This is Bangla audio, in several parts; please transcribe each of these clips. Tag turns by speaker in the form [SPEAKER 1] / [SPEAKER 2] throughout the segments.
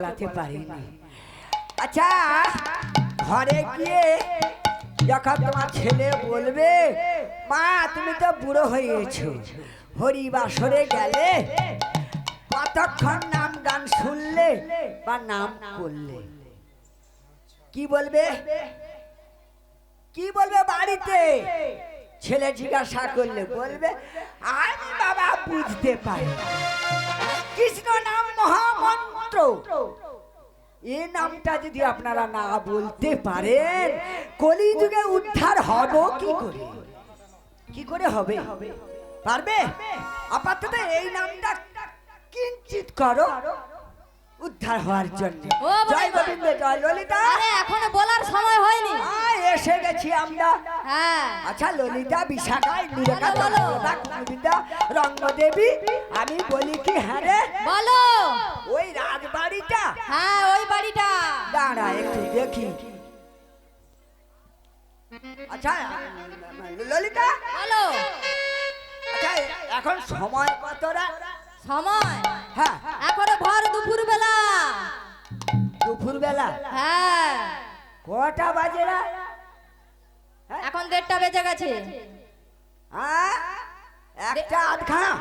[SPEAKER 1] বলাতে পারিনি। আচ্ছা, ঘরে গিয়ে যখন তোমার ছেলে বলবে মা তুমি তো বুড়ো হয়ে গেছো, হরিবাসরে গেলে কতক্ষণ নাম গান শুনলে বা নাম করলে, কি বলবে? কি বলবে বাড়িতে? ছেলে জিজ্ঞাসা করলে বলবে আমি বাবা বুঝতে পারি কৃষ্ণ নাম মহামন্ত্র। এই নামটা যদি আপনারা না বলতে পারেন কলিযুগে উদ্ধার হব কি করে? কি করে হবে? পারবে? আপাতত এই নামটা কিঞ্চিত করো উদ্ধার হওয়ার জন্য। জয় গোবিন্দ, জয় ললিতা।
[SPEAKER 2] আরে এখনো বলার সময় হয়নি,
[SPEAKER 1] এসে গেছি আমরা।
[SPEAKER 2] হ্যাঁ
[SPEAKER 1] আচ্ছা ললিতা, বিশাখা, ইন্দিরা, কুমুদিতা, রঙ্গদেবী, আমি বলি কি হ্যাঁ রে
[SPEAKER 2] বলো।
[SPEAKER 1] ওই রাজবাড়িটা?
[SPEAKER 2] হ্যাঁ ওই বাড়িটা।
[SPEAKER 1] দাঁড়া একটু দেখি। আচ্ছা ললিতা
[SPEAKER 2] বলো।
[SPEAKER 1] আচ্ছা এখন সময় কতটা?
[SPEAKER 2] সময়
[SPEAKER 1] হ্যাঁ
[SPEAKER 2] এখনো ভর দুপুর বেলা।
[SPEAKER 1] দুপুর বেলা?
[SPEAKER 2] হ্যাঁ
[SPEAKER 1] কটা বাজে না?
[SPEAKER 2] এখন 1:30 বেজে গেছে।
[SPEAKER 1] হ্যাঁ একটা আধখানা?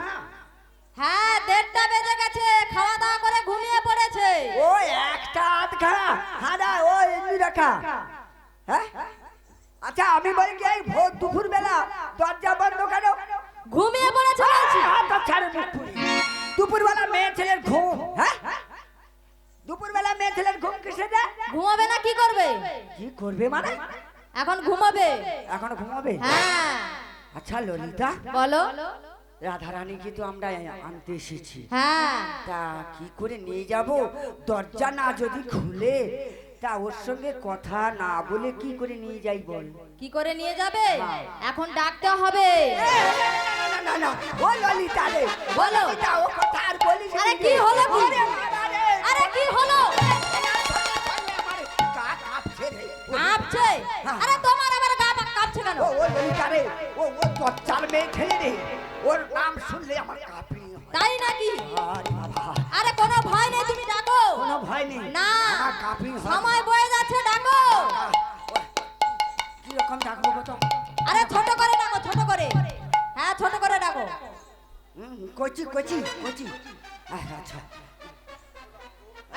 [SPEAKER 2] হ্যাঁ 1:30 বেজে গেছে, খাওয়া দাওয়া করে ঘুমিয়ে পড়েছে।
[SPEAKER 1] ওই একটা আধখানা? হ্যাঁ না ওই ইন্দিরাখা। হ্যাঁ আচ্ছা আমি বলি কি এই ভোর দুপুর বেলা দরজা বন্ধ কেন?
[SPEAKER 2] ঘুমিয়ে পড়েছে বলছি।
[SPEAKER 1] দুপুর বেলা মেয়ে ছেলের ঘুম? হ্যাঁ দুপুর বেলা মেয়ে ছেলের ঘুম কিসে দেয়?
[SPEAKER 2] ঘুমাবে না কি করবে?
[SPEAKER 1] কি করবে মানে?
[SPEAKER 2] এখন ঘুমাবে।
[SPEAKER 1] এখন ঘুমাবে?
[SPEAKER 2] হ্যাঁ
[SPEAKER 1] আচ্ছা ললিতা
[SPEAKER 2] বলো।
[SPEAKER 1] রাধারানীকে তো আমরা আনতে এসেছি,
[SPEAKER 2] হ্যাঁ
[SPEAKER 1] তা কি করে নিয়ে যাব? দরজা না যদি খুলে তা ওর সঙ্গে কথা না বলে কি করে নিয়ে যাই বল?
[SPEAKER 2] কি করে নিয়ে যাবে? এখন ডাকতে হবে।
[SPEAKER 1] না না না ও ললিতা রে,
[SPEAKER 2] বলো।
[SPEAKER 1] ললিতা, ও কথা আর বলিস?
[SPEAKER 2] আরে কি হলো কি? আরে কি হলো? কাঁপছে? আরে তোমার আবার গা কাঁপছে কেন?
[SPEAKER 1] ও ললিতা রে, ও বাচ্চার মেয়ে ছেলে রে, ওর নাম শুনলে আমার কাঁপি হয়।
[SPEAKER 2] তাই নাকি?
[SPEAKER 1] আরে বাবা,
[SPEAKER 2] আরে কোনো ভয় নেই, তুমি ডাকো।
[SPEAKER 1] কোনো ভয় নেই?
[SPEAKER 2] না,
[SPEAKER 1] আমার কাঁপি হয়।
[SPEAKER 2] সময় বয়ে যাচ্ছে, ডাকো।
[SPEAKER 1] কি রকম ডাকবো কত?
[SPEAKER 2] আরে ছোট করে ডাকো, ছোট করে। হ্যাঁ ছোট করে ডাকো।
[SPEAKER 1] কচি কচি কচি। আচ্ছা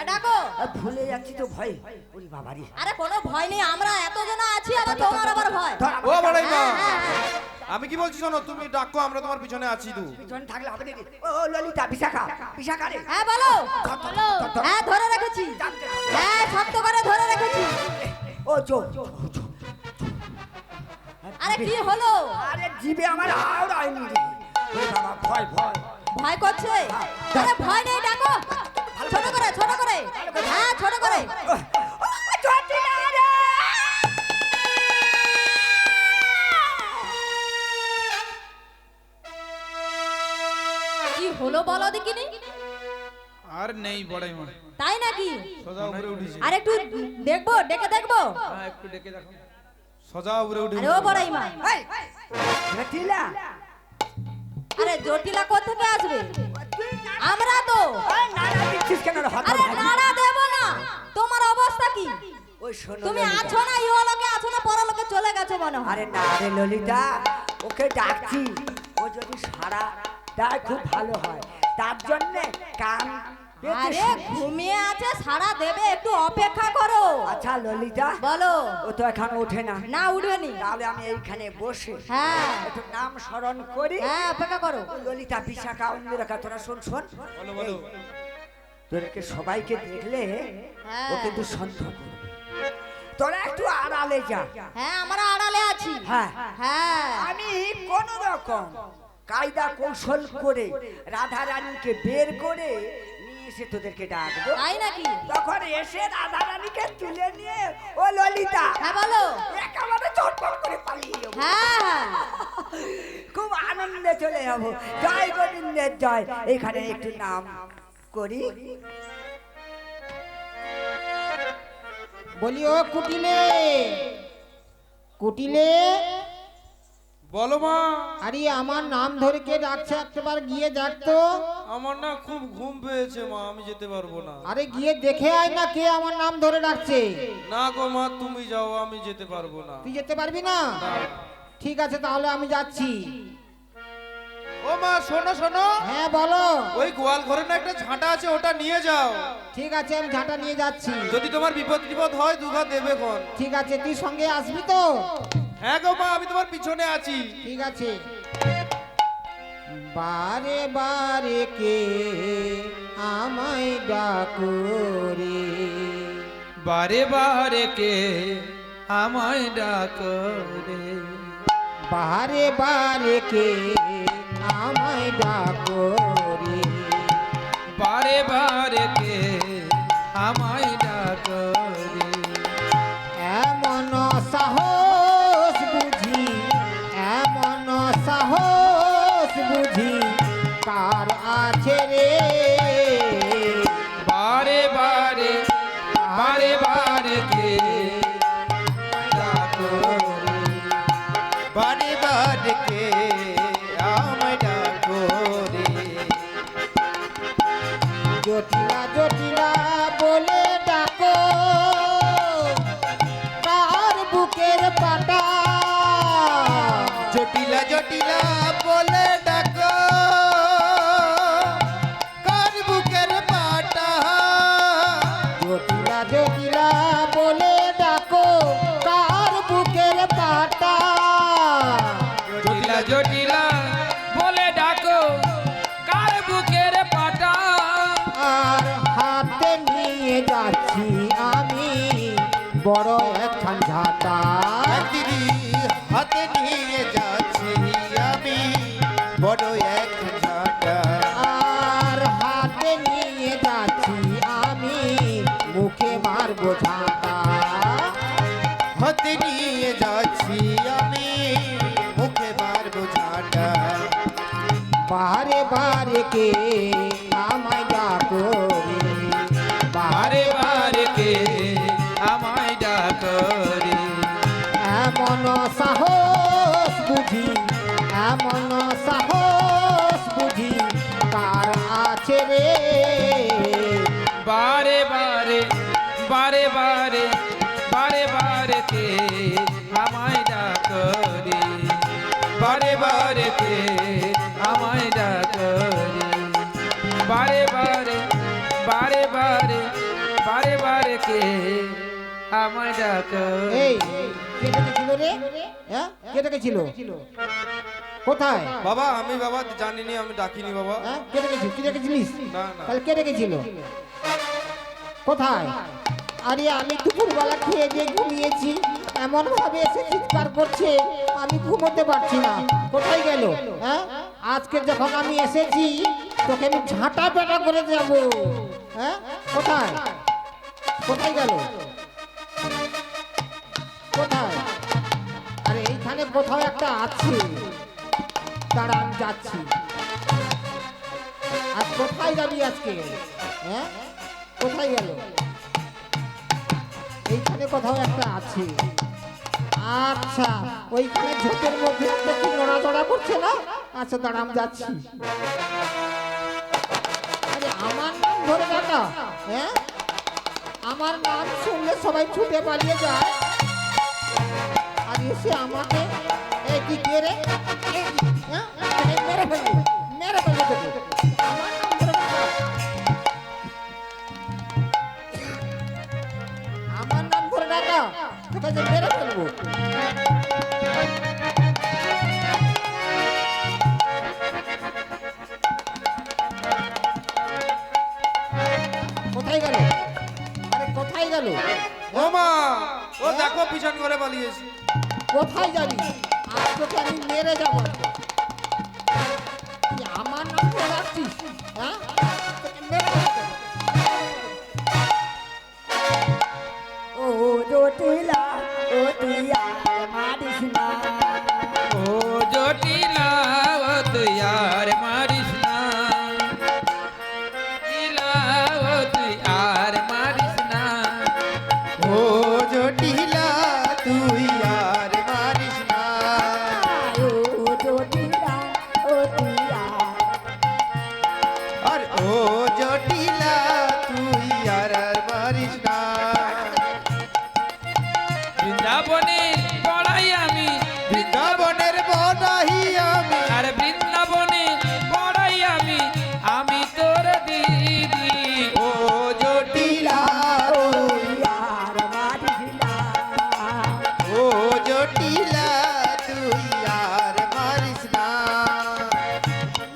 [SPEAKER 2] ডাকো।
[SPEAKER 1] ভুলে যাচ্ছি তো ভয়। ওরে বাবা রে।
[SPEAKER 2] আরে কোনো ভয় নেই, আমরা এতজন আছি, আবার তোমার আবার ভয়।
[SPEAKER 3] ও বড়াই মা,
[SPEAKER 2] হ্যাঁ, হ্যাঁ।
[SPEAKER 3] আমি কি বলছি শোনো, তুমি ডাকো, আমরা তোমার পিছনে আছি তো।
[SPEAKER 1] পিছনে থাকলে হবে নাকি? ও ললিতা, বিশাখা, বিশাখা রে।
[SPEAKER 2] হ্যাঁ বলো। হ্যাঁ ধরে রেখেছি। হ্যাঁ শক্ত করে ধরে রেখেছি।
[SPEAKER 1] ও চো।
[SPEAKER 2] আরে কি হলো?
[SPEAKER 1] আরে জিবে আমার আওড়ায়নি রে। ওরে বাবা, ভয় ভয়।
[SPEAKER 2] ভয় করছে? আরে ভয় নেই, ডাকো। ছোট করে, ছোট করে। হ্যাঁ ছোট করে। কি হলো বলো দেখিনি?
[SPEAKER 3] আর নেই বড়াই মা,
[SPEAKER 2] তাই নাকি?
[SPEAKER 3] সোজা উপরে উঠেছে।
[SPEAKER 2] আর একটু দেখবো, ডেকে দেখবো।
[SPEAKER 3] হ্যাঁ একটু ডেকে দেখো, সোজা উপরে উঠে।
[SPEAKER 2] আরে ও বড়াই মা,
[SPEAKER 1] এই রটিলা,
[SPEAKER 2] আরে জটিলা কোথা থেকে আসবে? আমরা তো।
[SPEAKER 1] এই নাড়া দিচ্ছিস কেন রে? হাত
[SPEAKER 2] আরে নাড়া দেব না, তোমার অবস্থা কি?
[SPEAKER 1] ওই শোনো
[SPEAKER 2] তুমি
[SPEAKER 1] ললিতা।
[SPEAKER 2] আছো না, ইহলোকে আছো না পরলোকে চলে গেছো মনে হয়।
[SPEAKER 1] আরে না রে ললিতা, ওকে ডাকছি, ও যদি সারা দেয় খুব ভালো হয়, তার জন্য কান পেতে
[SPEAKER 2] আরে
[SPEAKER 1] শুনে।
[SPEAKER 2] ঘুমিয়ে আছে, সারা দেবে, একটু অপেক্ষা করো।
[SPEAKER 1] আচ্ছা ললিতা
[SPEAKER 2] বলো।
[SPEAKER 1] ও তো এখন ওঠে না,
[SPEAKER 2] না উঠবেনি।
[SPEAKER 1] তাহলে আমি এইখানে বসে
[SPEAKER 2] হ্যাঁ
[SPEAKER 1] একটু নাম স্মরণ করি।
[SPEAKER 2] হ্যাঁ অপেক্ষা করো।
[SPEAKER 1] ও ললিতা, বিশাখা, অন্যরা তোরা শোন শোন।
[SPEAKER 3] বলো বলো।
[SPEAKER 1] তোদেরকে সবাইকে দেখলে
[SPEAKER 2] হ্যাঁ।
[SPEAKER 1] ও কিন্তু সন্দেহ করবে, তোরা একটু আড়ালে যা।
[SPEAKER 2] হ্যাঁ আমরা আড়ালে আছি।
[SPEAKER 1] হ্যাঁ
[SPEAKER 2] হ্যাঁ
[SPEAKER 1] আমি কোন রকম কায়দা কৌশল করে রাধা রানীকে বের করে নিয়ে এসে তোদেরকে ডাকবো।
[SPEAKER 2] তাই নাকি?
[SPEAKER 1] তখন এসে রাধা রানীকে তুলে নিয়ে ও ললিতা
[SPEAKER 2] হ্যাঁ বলো।
[SPEAKER 1] একেবারে চটপট করে পালিয়ে যাবো।
[SPEAKER 2] হ্যাঁ হ্যাঁ
[SPEAKER 1] খুব আনন্দে চলে যাবো। জয় গোবিন্দের জয়। এখানে একটু নাম করি।
[SPEAKER 4] বলি ও কুটিলে, কুটিলে,
[SPEAKER 3] বলো মা।
[SPEAKER 4] আরে আমার নাম ধরে কে ডাকছে, একবার গিয়ে ডাকতো।
[SPEAKER 3] আমার না খুব ঘুম পেয়েছে মা, আমি যেতে পারবো না।
[SPEAKER 4] আরে গিয়ে দেখে আয় না কে আমার নাম ধরে ডাকছে।
[SPEAKER 3] না গো মা, তুমি যাও, আমি যেতে পারবো না।
[SPEAKER 4] তুই যেতে পারবি না? ঠিক আছে তাহলে আমি যাচ্ছি।
[SPEAKER 3] ও মা, শোনো শোনো।
[SPEAKER 4] হ্যাঁ বলো।
[SPEAKER 3] ওই গোয়াল ঘরে না একটা ঝাঁটা আছে, ওটা নিয়ে যাও।
[SPEAKER 4] ঠিক আছে আমি ঝাঁটা নিয়ে যাচ্ছি।
[SPEAKER 3] যদি তোমার বিপদ টিপদ হয় দুঘা দেবে কোন।
[SPEAKER 4] ঠিক আছে তুই সঙ্গে আসবি তো?
[SPEAKER 3] হ্যাঁ গো মা, আমি তোমার পিছনে আছি।
[SPEAKER 4] ঠিক আছে। বারে বারে কে আমায় ডাকো রে,
[SPEAKER 3] বারে বারে কে আমায় ডাকো রে,
[SPEAKER 4] বারে বারে কে আমায় ডাকো রে,
[SPEAKER 3] বারে বারে কে আমায় ডাকো রে।
[SPEAKER 4] এমন সাহস বুঝি, এমন সাহস বুঝি কার আছে রে,
[SPEAKER 3] বারে বারে বারে বারে কে ডাকো রে, বারে বারে কে আমায় ডাকো রে।
[SPEAKER 4] জটিলা জটিলা বলে ডাকো কার বুকের পাটা,
[SPEAKER 3] জটিলা জটিলা বলে ডাকো কার বুকের পাটা,
[SPEAKER 4] জটিলা জটিলা বলে ডাকো কার বুকের পাটা,
[SPEAKER 3] জটিলা জটিলা বলে ডাকো কার বুকের পাটা।
[SPEAKER 4] আর হাতে নিয়ে যাচ্ছি আমি বড় একখান ঝাঁটা,
[SPEAKER 3] দিদি হাতে নিয়ে যাচ্ছি আমি বড় এক ঝাঁটা,
[SPEAKER 4] আর হাতে নিয়ে যাচ্ছি আমি মুখে মারবো ঝাঁটা,
[SPEAKER 3] হাতে নিয়ে যাচ্ছি আমি মুখে মারবো ঝাঁটা।
[SPEAKER 4] বারে বারে কে আমায় ডাকো রে,
[SPEAKER 3] বারে বারে কে আমায় ডাকো রে,
[SPEAKER 4] এমন সাহস বুঝি, এমন সাহস বুঝি কার আছে রে,
[SPEAKER 3] বারে বারে বারে বারে বারে বারে কে আমায় ডাকো রে, বারে বারে কে আমায় ডাকো রে, বারে বারে বারে বারে বারে বারে কে আমায় ডাকো।
[SPEAKER 4] এই কে ডেকেছিল রে? হ্যাঁ কে ডেকেছিল? কোথায়?
[SPEAKER 3] বাবা আমি বাবা জানিনি, আমি ডাকিনি বাবা।
[SPEAKER 4] হ্যাঁ কে ডেকেছিল? তুই ডেকেছিলিস?
[SPEAKER 3] না না
[SPEAKER 4] তাহলে কে ডেকেছিল? কোথায়? আরে আমি দুপুরবেলা খেয়ে দিয়ে ঘুমিয়েছি, এমন ভাবে এসে চিৎকার করছে আমি ঘুমোতে পারছি না। কোথায় গেল? হ্যাঁ আজকে যখন আমি এসেছি তোকে আমি ঝাঁটা পেটা করে যাব। হ্যাঁ কোথায়? কোথায় গেল? কোথায়? আরে এইখানে কোথাও একটা আছে, দাঁড়া আমি যাচ্ছি। আর কোথায় যাবি আজকে? হ্যাঁ কোথায় গেল? এইখানে কোথাও একটা আছে। আচ্ছা ওইখানে ঝোপের মধ্যে একটা কি নড়াচড়া করছে না? আচ্ছা দাঁড়া আমি যাচ্ছি। আরে আমার নাম ধরে ডাকা? হ্যাঁ আমার নাম শুনলে সবাই ছুটে পালিয়ে যায়, আর এসে আমাকে এই কি কে রে? এই কি? হ্যাঁ? এই মেরে ফেলবো, মেরে ফেলবো তোকে। আমার নাম ধরে ডাকা? আমার নাম ধরে ডাকা তোকে যে মেরে ফেলবো। কোথায় গেল? আরে কোথায় গেল?
[SPEAKER 3] ও মা, ও দেখো পিছন করে পালিয়েছি।
[SPEAKER 4] কোথায় যাবি? আজ তোকে আমি মেরে যাবো। তুই আমার নাম ধরে ডাকছিস? হ্যাঁ তোকে মেরে ফেলবো।
[SPEAKER 1] ও জটিলা ও তুই আর মারিস না,
[SPEAKER 3] ও জটিলা ও তুই আর মারিস না, জটিলা ও তুই আর মারিস না, ও জটিলা তুই আর মারিস না,
[SPEAKER 1] ও জটিলা ও তুই আর
[SPEAKER 3] মারিস না
[SPEAKER 5] বৃন্দাবনে পড়াই আমি
[SPEAKER 3] বৃন্দাবনের বনাহি আমি
[SPEAKER 5] আর বৃন্দাবনে পড়াই আমি আমি তোর দিদি
[SPEAKER 3] ও জটিলা
[SPEAKER 1] তুই আর মারিস না।
[SPEAKER 3] ও জটিলা তুই আর মারিস না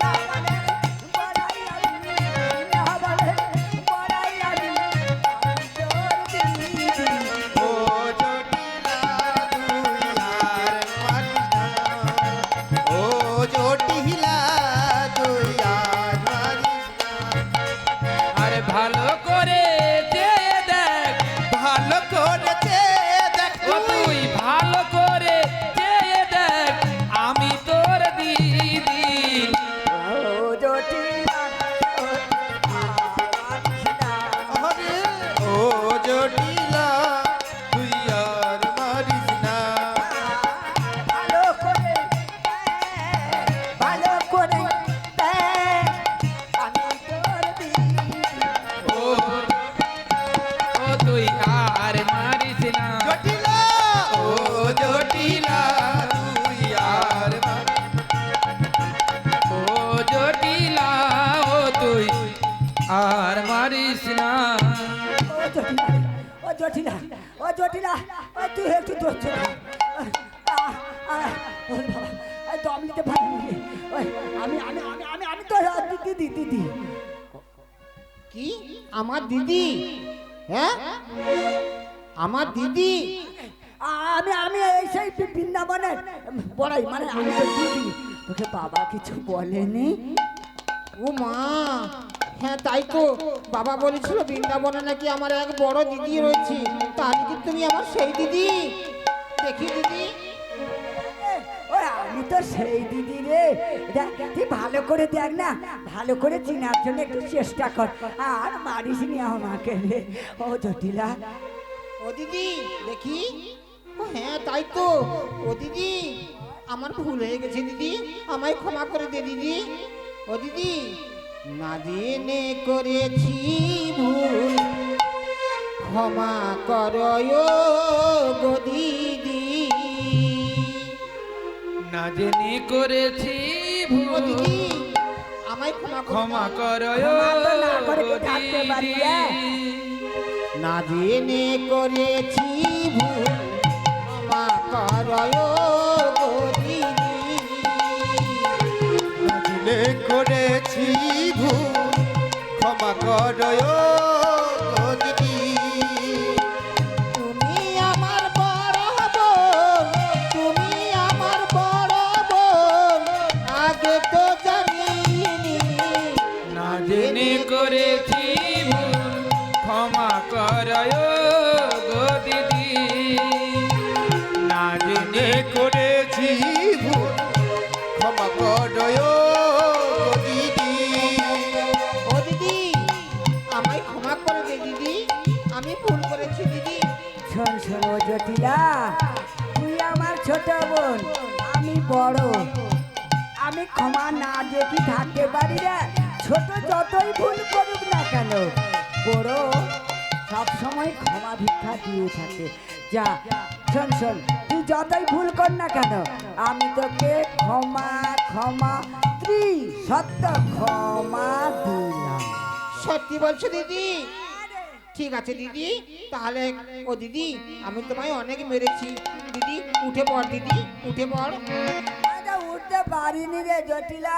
[SPEAKER 1] না বলে বড়াই আমি, না বলে বড়াই আমি, আমি তোর দিদি।
[SPEAKER 3] ও জটিলা তুই আর মারিস না ও জটিলা তুই আর মারিস না
[SPEAKER 5] আরে ভালো করে যে দেখ
[SPEAKER 3] ভালো করেছে দেখ
[SPEAKER 5] ও তুই ভালো করে যে দেখ আমি তোর দিদি
[SPEAKER 1] ও জটিলা মারিস না।
[SPEAKER 3] আরে ও জটিলা তুই আর মারিস না
[SPEAKER 1] ভালো করে ভালো করে আমি তোর দিদি।
[SPEAKER 5] ও ও তুই আর মারিস না
[SPEAKER 3] জটিলা ও জটিলা তুই আর
[SPEAKER 5] ও জটিলা ও তুই আর মারিস না
[SPEAKER 1] ও জটিলা ও জটিলা ও তুই একটু ধরছ দম নিতে পারিনি আমি আমি আমি আমি আমি তো দিদি দিদি
[SPEAKER 4] কি আমার দিদি? হ্যাঁ, আমার দিদি?
[SPEAKER 1] আমি আমি এই সেই বৃন্দাবনের বড়াই মানে আমি তো দিদি তোকে বাবা কিছু বলেনি
[SPEAKER 4] ও মা, হ্যাঁ তাই তো বাবা বলেছিল বৃন্দাবনে নাকি আমার এক বড় দিদি রয়েছে। তাহলে কি তুমি আমার সেই দিদি? দেখি দিদি।
[SPEAKER 1] ওই আমি তো সেই দিদি রে দেখ তুই ভালো করে দেখ না ভালো করে চিনার জন্য একটু চেষ্টা কর আর মারিস নি আমাকে রে ও জটিলা
[SPEAKER 4] ও দিদি দেখি। ও হ্যাঁ তাই তো, ও দিদি আমার ভুল হয়ে গেছে দিদি, আমায় ক্ষমা করে দে দিদি। ও দিদি, না জেনে করেছি ভুল, ক্ষমা করো গো দিদি।
[SPEAKER 5] না জেনে করেছি
[SPEAKER 4] ও
[SPEAKER 5] ভুল
[SPEAKER 4] দিদি আমায় ক্ষমা
[SPEAKER 5] ক্ষমা করো
[SPEAKER 1] ক্ষমা তো না করে কি থাকতে পারি,
[SPEAKER 4] না জেনে করেছি ভুল, ক্ষমা করো গো দিদি।
[SPEAKER 3] দিলে করেছি ভুল ক্ষমা করো গো দিদি
[SPEAKER 4] তুমি আমার বড় বোন, তুমি আমার বড় বোন, আগে তো জানিনি।
[SPEAKER 5] না জেনে করেছি ভুল ক্ষমা করো গো দিদি না জেনে
[SPEAKER 3] করেছি ভুল ক্ষমা করো গো দিদি
[SPEAKER 4] ও দিদি আমায় ক্ষমা করে দে দিদি, আমি ভুল করেছি দিদি।
[SPEAKER 1] শোন শোন ও জটিলা তুই আমার ছোট বোন আমি বড় আমি ক্ষমা না দিয়ে কি থাকতে পারি রে ছোট যতই ভুল করুক না কেন বড় সব সময় ক্ষমা ভিক্ষা দিয়ে থাকে যা শোন শোন তুই যতই ভুল কর না কেন আমি তোকে ক্ষমা ক্ষমা সত্য ক্ষমা দিলাম
[SPEAKER 4] সত্যি বলছো দিদি? ঠিক আছে দিদি, তাহলে ও দিদি আমি তোমায় অনেক মেরেছি দিদি, উঠে পড় দিদি, উঠে পড়।
[SPEAKER 1] আরে উঠতে পারিনি রে জটিলা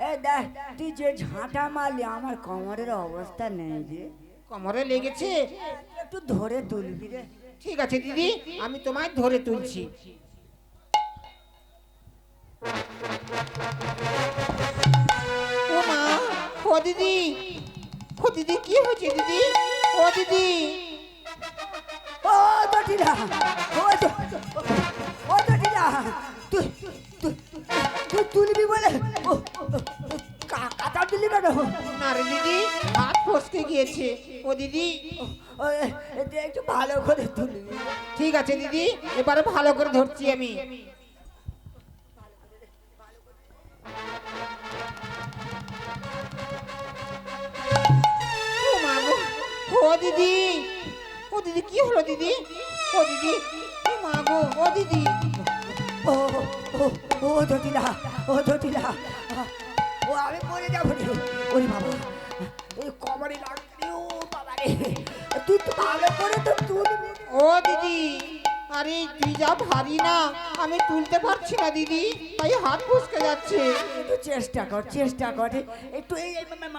[SPEAKER 1] এই দেখ তুই যে ঝাঁটা মারলি আমার কোমরের অবস্থা নেই রে
[SPEAKER 4] কোমরে লেগেছে?
[SPEAKER 1] একটু ধরে তুলবি রে
[SPEAKER 4] ঠিক আছে দিদি, আমি তোমায় ধরে তুলছি। ও মা, ও দিদি, ও দিদি কি হয়েছে দিদি? ও দিদি,
[SPEAKER 1] ও জটিলা ও জটিলা তুই তুই তুই তুলবি বলে কাটা দিলি কেন
[SPEAKER 4] না রে দিদি, হাত ফসকে গিয়েছে। ও দিদি,
[SPEAKER 1] একটু ভালো করে তুলবি
[SPEAKER 4] ঠিক আছে দিদি, এবারে ভালো করে ধরছি আমি। ও মা গো, ও দিদি, দিদি কি হলো দিদি? ও দিদি, কি মা গো, ও দিদি।
[SPEAKER 1] ও ও ও জটিলা, ও জটিলা, ও আমি মরে যাবো রে। ওরে বাবা, এই কবরে লাগছে, ও বাবা রে, তুই তো ভালো করে তো তুলবি।
[SPEAKER 4] ও দিদি, আরে তুই যা ভারী না, আমি তুলতে পারছি না দিদি, তাই হাত ফসকে যাচ্ছে।
[SPEAKER 1] একটু চেষ্টা কর একটু এই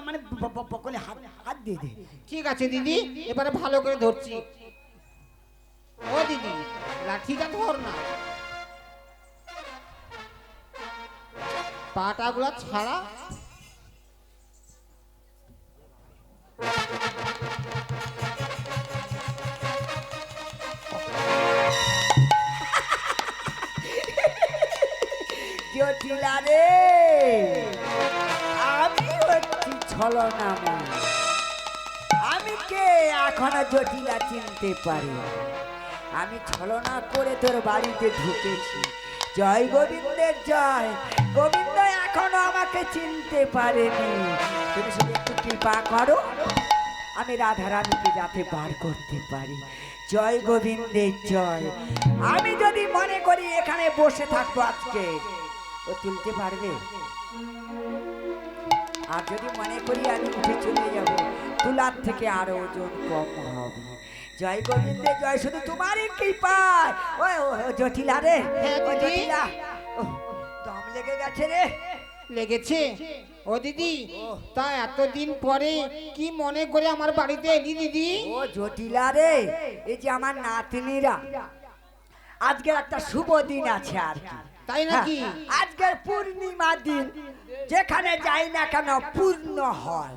[SPEAKER 1] মানে বকলে হাত হাত দিয়ে দে।
[SPEAKER 4] ঠিক আছে দিদি, এবারে ভালো করে ধরছি। ও দিদি, লাঠিটা ধর না, পাটাগুলো ছাড়া।
[SPEAKER 1] জটিলা রে, আমি হচ্ছি ছলনাময়। আমি কে এখনো জটিলা চিনতে পারি? আমি ছলনা করে তোর বাড়িতে ঢুকেছি। জয় গোবিন্দের জয়। গোবিন্দ এখনো আমাকে চিনতে পারেনি। তুমি শুধু একটু কৃপা করো, আমি রাধারানীকে যাতে বার করতে পারি। জয় গোবিন্দের জয়। আমি যদি মনে করি এখানে বসে থাকবো আজকে, ও তুলতে পারবে? আর যদি মনে করি আমি উঠে চলে যাব, তুলার থেকে আরো ওজন কম হবে। জয় গোবিন্দে জয়। শুধু তোমারই কৃপায়। ও জটিলা রে, ও জটিলা, দম লেগে গেছে রে।
[SPEAKER 4] লেগেছে? ও দিদি, তা এতদিন পরে কি মনে করে আমার বাড়িতে এলি দিদি?
[SPEAKER 1] ও জটিলা রে, এই যে আমার নাতনিরা, আজকের একটা শুভ দিন আছে আর কি।
[SPEAKER 4] তাই নাকি?
[SPEAKER 1] হ্যাঁ, আজকের পূর্ণিমা দিন, যেখানে যাই না কেন পূর্ণ হয়।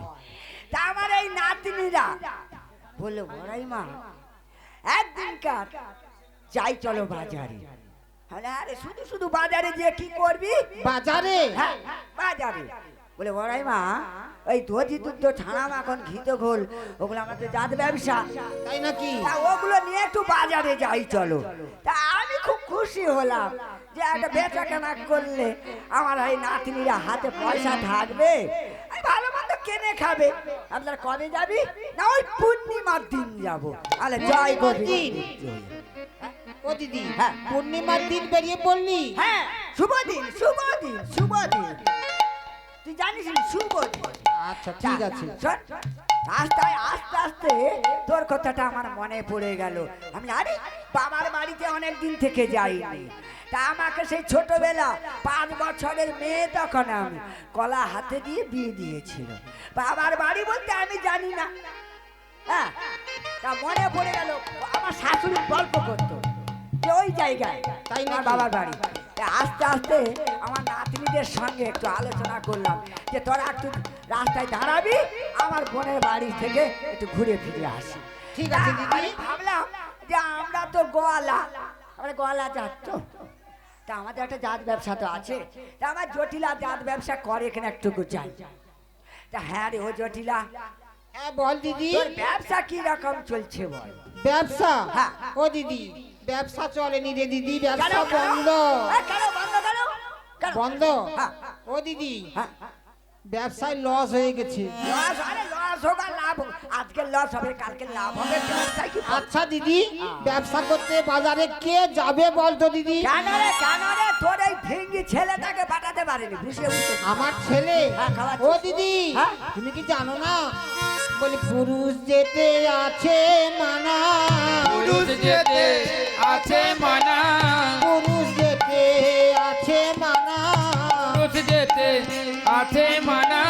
[SPEAKER 1] তা আমার এই নাতনিরা বলে, বড়াই মা একদিনকার যাই চলো বাজারে। আরে শুধু শুধু বাজারে যে কি করবি?
[SPEAKER 4] বাজারে?
[SPEAKER 1] হ্যাঁ বাজারে। বলে বড়াই মা, ওই দধি দুধ ছানা মাখন ঘিতো ঘোল, ওগুলো আমাদের জাত ব্যবসা।
[SPEAKER 4] তাই নাকি?
[SPEAKER 1] তা ওগুলো নিয়ে একটু বাজারে যাই চলো। তা আমি খুব খুশি হলাম যে একটা বেচা কেনা করলে আমার এই নাতনিরা হাতে পয়সা থাকবে, আমি ভালো মন্দ কিনে খাবে। আপনার কবে যাবি? না ওই পূর্ণিমার দিন যাবো। আরে জয় গোবিন্দ।
[SPEAKER 4] ও দিদি,
[SPEAKER 1] হ্যাঁ।
[SPEAKER 4] পূর্ণিমার দিন বেরিয়ে পড়লি?
[SPEAKER 1] হ্যাঁ, শুভ দিন, শুভ দিন, শুভ দিন। তুই জানিস না, শুভ দিন।
[SPEAKER 4] আচ্ছা ঠিক আছে।
[SPEAKER 1] শোন, রাস্তায় আস্তে আস্তে তোর কথাটা আমার মনে পড়ে গেল। আমি আরে বাবার বাড়িতে অনেক দিন থেকে যাইনি। তা আমাকে সেই ছোটবেলা 5 বছরের মেয়ে তখন আমি কলা হাতে দিয়ে বিয়ে দিয়েছিল। বাবার বাড়ি বলতে আমি জানি না। হ্যাঁ, তা মনে পড়ে গেল, আমার শাশুড়ি গল্প করতো যে ওই জায়গায়
[SPEAKER 4] তাই
[SPEAKER 1] আমার
[SPEAKER 4] নাকি?
[SPEAKER 1] বাবার বাড়ি। তা আস্তে আস্তে আমার নাতনিদের সঙ্গে একটু আলোচনা করলাম যে তোরা একটু রাস্তায় দাঁড়াবি, আমার বোনের বাড়ি থেকে একটু ঘুরে ফিরে আসি।
[SPEAKER 4] ঠিক আছে
[SPEAKER 1] তা
[SPEAKER 4] দিদি।
[SPEAKER 1] আমি ভাবলাম যে আমরা তো গোয়ালা, আমরা গোয়ালা জাত তো, তা আমাদের একটা জাত ব্যবসা তো আছে। তা আমার জটিলা জাত ব্যবসা করে, এখানে একটু যাই। তা হ্যাঁ রে ও জটিলা,
[SPEAKER 4] হ্যাঁ বল দিদি।
[SPEAKER 1] তোর ব্যবসা কি রকম চলছে বল?
[SPEAKER 4] ব্যবসা?
[SPEAKER 1] হ্যাঁ।
[SPEAKER 4] ও দিদি, ব্যবসা চলেনি রে দিদি, ব্যবসা
[SPEAKER 1] কেন, কেন?
[SPEAKER 4] বন্ধ।
[SPEAKER 1] কেন বন্ধ কেন? কেন?
[SPEAKER 4] বন্ধ?
[SPEAKER 1] হ্যাঁ,
[SPEAKER 4] ও দিদি,
[SPEAKER 1] হ্যাঁ।
[SPEAKER 4] ব্যবসায় লস হয়ে গেছে।
[SPEAKER 1] লস? আরে লস হোক আর লাভ হোক, আজকে লস হবে কালকে লাভ হবে, ব্যবসায় কি?
[SPEAKER 4] আচ্ছা দিদি, ব্যবসা করতে বাজারে কে যাবে বলতো দিদি?
[SPEAKER 1] কেন রে তোর এই ভেঙ্গি ছেলেটাকে পাঠাতে পারেনি? বুঝে বুঝে
[SPEAKER 4] আমার ছেলে?
[SPEAKER 1] হ্যাঁ, খাওয়াচ্ছি।
[SPEAKER 4] ও দিদি,
[SPEAKER 1] হ্যাঁ?
[SPEAKER 4] তুমি কি জানো না, বলি পুরুষ যেতে আছে মানা,
[SPEAKER 5] পুরুষ যেতে আছে মানা,
[SPEAKER 4] পুরুষ যেতে আছে মানা,
[SPEAKER 5] পুরুষ যেতে আছে মানা,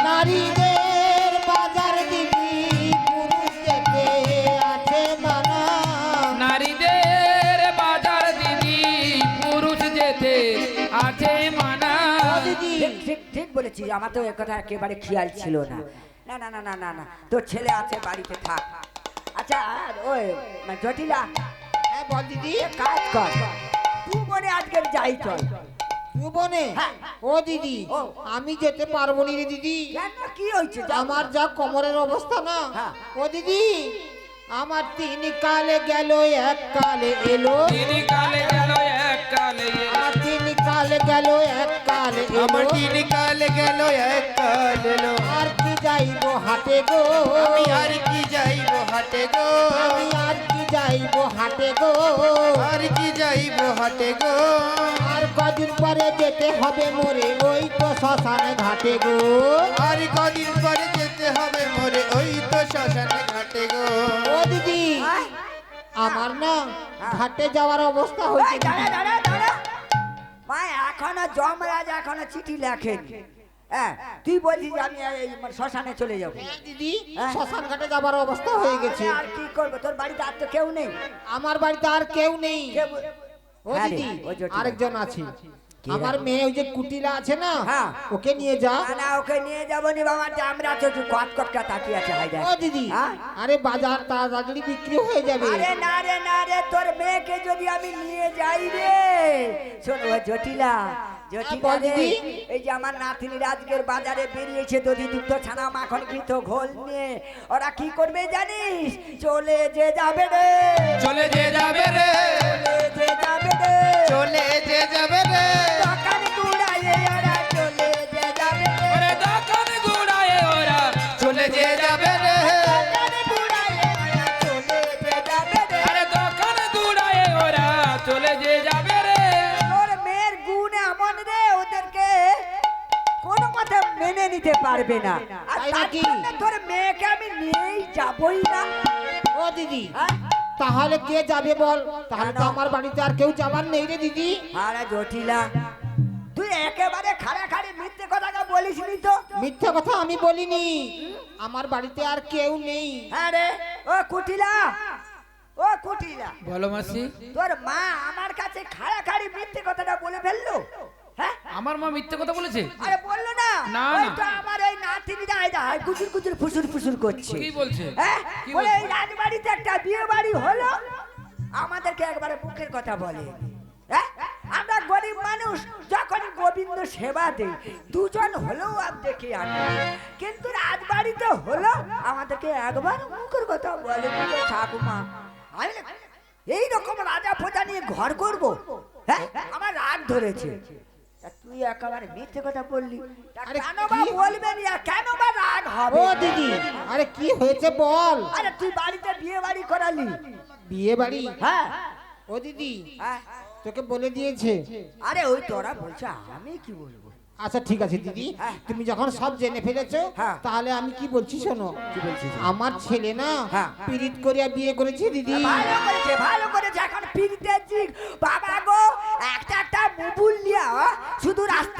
[SPEAKER 4] নারীদের বাজার দিদি, পুরুষ যেতে আছে মানা।
[SPEAKER 5] নারীদের বাজার দিদি, পুরুষ যেতে আছে মানা।
[SPEAKER 4] ও দিদি,
[SPEAKER 1] ঠিক বলেছিস, আমার তো এ কথা একেবারে খেয়াল ছিল না। না না না না না না, তোর ছেলে আছে বাড়িতে, থাক। আচ্ছা ওই জটিলা,
[SPEAKER 4] হ্যাঁ বল দিদি।
[SPEAKER 1] এক কাজ কর, তুই মনে আজকের যাই চল।
[SPEAKER 4] তুই বনে?
[SPEAKER 1] হ্যাঁ।
[SPEAKER 4] ও দিদি,
[SPEAKER 1] ও।
[SPEAKER 4] আমি যেতে পারবো নি রে দিদি,
[SPEAKER 1] কেন, কি হয়েছে?
[SPEAKER 4] আমার যা কোমরের অবস্থা না।
[SPEAKER 1] হ্যাঁ।
[SPEAKER 4] ও দিদি, আমার 3 কালে গেল 1 কালে এলো,
[SPEAKER 5] তিনি কালে গেল এক কালে এলো।
[SPEAKER 4] আমার 3 কালে গেল 1 কালে এলো,
[SPEAKER 3] আমার 3 কাল গেল এক কাল এলো।
[SPEAKER 4] আর কি যাইব হাটে গো
[SPEAKER 3] আমি আর কি যাইব হাটে গো
[SPEAKER 4] আমি আর কি যাইব হাটে গো
[SPEAKER 3] আর কি যাইব হাটে গো
[SPEAKER 4] আর কদিন পরে যেতে হবে মোরে ওই তো শ্মশানে ঘাটে গো
[SPEAKER 3] আর কদিন পরে যেতে হবে মোরে ওই তো শ্মশানে ঘাটে গো
[SPEAKER 4] ও দিদি আমার না ঘাটে যাওয়ার অবস্থা
[SPEAKER 1] এই,
[SPEAKER 4] হয়েছে
[SPEAKER 1] দাঁড়া
[SPEAKER 4] দিদি।
[SPEAKER 1] দাঁড়া দাঁড়া মা এখনো যমরাজ এখনো চিঠি লেখেন হ্যাঁ তুই বলছিস যে আমি এই শ্মশানে চলে যাবো
[SPEAKER 4] হ্যাঁ, দিদি
[SPEAKER 1] হ্যাঁ।
[SPEAKER 4] শ্মশান ঘাটে যাবার অবস্থা হয়ে গেছে
[SPEAKER 1] আরে, আর কি করবো তোর বাড়িতে আর তো কেউ নেই
[SPEAKER 4] আমার বাড়িতে আর কেউ নেই ও
[SPEAKER 1] হ্যাঁ রে,
[SPEAKER 4] দিদি
[SPEAKER 1] ওই জটিলা।
[SPEAKER 4] আরেকজন আছে
[SPEAKER 1] কে
[SPEAKER 4] আমার
[SPEAKER 1] রে?
[SPEAKER 4] মেয়ে ওই যে কুটিলা আছে না
[SPEAKER 1] হ্যাঁ।
[SPEAKER 4] ওকে নিয়ে যা
[SPEAKER 1] না না ওকে নিয়ে যাবো নি বাবা আমরা তো একটু কটকটকা তাকিয়ে আছে হাই
[SPEAKER 4] ও দিদি
[SPEAKER 1] হ্যাঁ?
[SPEAKER 4] আরে বাজার তাড়াতাড়ি বিক্রি হয়ে যাবে
[SPEAKER 1] আরে না রে তোর মেয়েকে যদি আমি নিয়ে যাই রে শোন ও জটিলা জটিলা
[SPEAKER 4] বল
[SPEAKER 1] রে,
[SPEAKER 4] দিদি।
[SPEAKER 1] এই যে আমার নাতনির আজকের বাজারে বেরিয়েছে দধি দুগ্ধ ছানা মাখন ঘৃত ঘোল নিয়ে ওরা কি করবে জানিস চলে যে যাবে রে
[SPEAKER 5] চলে যে যাবে রে
[SPEAKER 1] চলে যে যাবে রে
[SPEAKER 3] চলে যে যাবে রে
[SPEAKER 1] দোকান গুড়াইয়ে ওরা চলে যে যাবে রে
[SPEAKER 5] ওরে দোকান গুড়ায় ওরা
[SPEAKER 3] চলে যে যাবে রে
[SPEAKER 1] দোকান গুড়াইয়ে ওরা চলে যে যাবে রে
[SPEAKER 5] আরে দোকান গুড়ায় ওরা চলে যে যাবে রে
[SPEAKER 1] তোর মেয়ের গুণ এমন রে ওদেরকে কোনো কথা মেনে নিতে পারবে না আর
[SPEAKER 4] তাই
[SPEAKER 1] তার
[SPEAKER 4] নাকি?
[SPEAKER 1] জন্য তোর মেয়েকে আমি নিয়েই যাবই না
[SPEAKER 4] ও দিদি
[SPEAKER 1] হ্যাঁ?
[SPEAKER 4] তাহলে কে যাবে বল তাহলে তো আমার বাড়িতে আর কেউ যাবার নেই রে দিদি
[SPEAKER 1] আরে জটিলা তুই একেবারে খাড়াখাড়ি মিথ্যে কথাটা বলিস নি তো
[SPEAKER 4] মিথ্যা কথা আমি বলিনি আমার বাড়িতে আর কেউ নেই
[SPEAKER 1] হ্যাঁ রে ও কুটিলা ও কুটিলা
[SPEAKER 5] বলো মাসি
[SPEAKER 1] তোর মা আমার কাছে খাড়াখাড়ি মিথ্যে কথাটা বলে ফেললো হ্যাঁ
[SPEAKER 5] আমার মা মিথ্যে কথা বলেছে
[SPEAKER 1] আরে বললো না
[SPEAKER 5] না,
[SPEAKER 1] ওই
[SPEAKER 5] না।
[SPEAKER 1] তো আমার এই নাতিনিটা এটা কুচুর কুচুর ফুসুর ফুসুর করছে
[SPEAKER 5] কি বলছে
[SPEAKER 1] হ্যাঁ
[SPEAKER 5] কি
[SPEAKER 1] বলে
[SPEAKER 5] বলছে?
[SPEAKER 1] এই রাজবাড়িতে একটা বিয়ে বাড়ি হলো আমাদেরকে একবারে মুখের কথা বলে হ্যাঁ? আমরা গরিব মানুষ যখনই গোবিন্দ সেবা দেই দুজন হলেও আর দেখে আনি কিন্তু রাজবাড়িতে হলো আমাদেরকে একবার মুখের কথা বলে বলে, ঠাকুমা আমি বলি, এই রকম রাজা প্রজা নিয়ে ঘর করব হ্যাঁ আমার রাগ ধরেছে তা তুই একেবারে মিথ্যে কথা বললি তা
[SPEAKER 4] আরে
[SPEAKER 1] কেন বা
[SPEAKER 4] কি?
[SPEAKER 1] বলবেন ইয়া, কেন বা রাগ
[SPEAKER 4] ও
[SPEAKER 1] হবে
[SPEAKER 4] দিদি আরে কি হয়েছে বল
[SPEAKER 1] আরে তুই বাড়িতে বিয়ে বাড়ি করালি
[SPEAKER 4] বিয়ে বাড়ি
[SPEAKER 1] হ্যাঁ
[SPEAKER 4] ও দিদি
[SPEAKER 1] হ্যাঁ
[SPEAKER 4] তোকে বলে দিয়েছে
[SPEAKER 1] আরে ওই তোরা বলছে আমি কি বলবো
[SPEAKER 4] আচ্ছা ঠিক আছে দিদি
[SPEAKER 1] হ্যাঁ।
[SPEAKER 4] তুমি যখন সব জেনে ফেলেছো
[SPEAKER 1] হ্যাঁ।
[SPEAKER 4] তাহলে আমি কি বলছি শোনো
[SPEAKER 1] কি বলছিস
[SPEAKER 4] আমার ছেলে না
[SPEAKER 1] হ্যাঁ।
[SPEAKER 4] পিরিত করিয়া বিয়ে করেছে দিদি
[SPEAKER 1] ভালো করেছে এখন ফিরতে বাবা গো একটা মুবুল লিয়া শুধু রাস্তা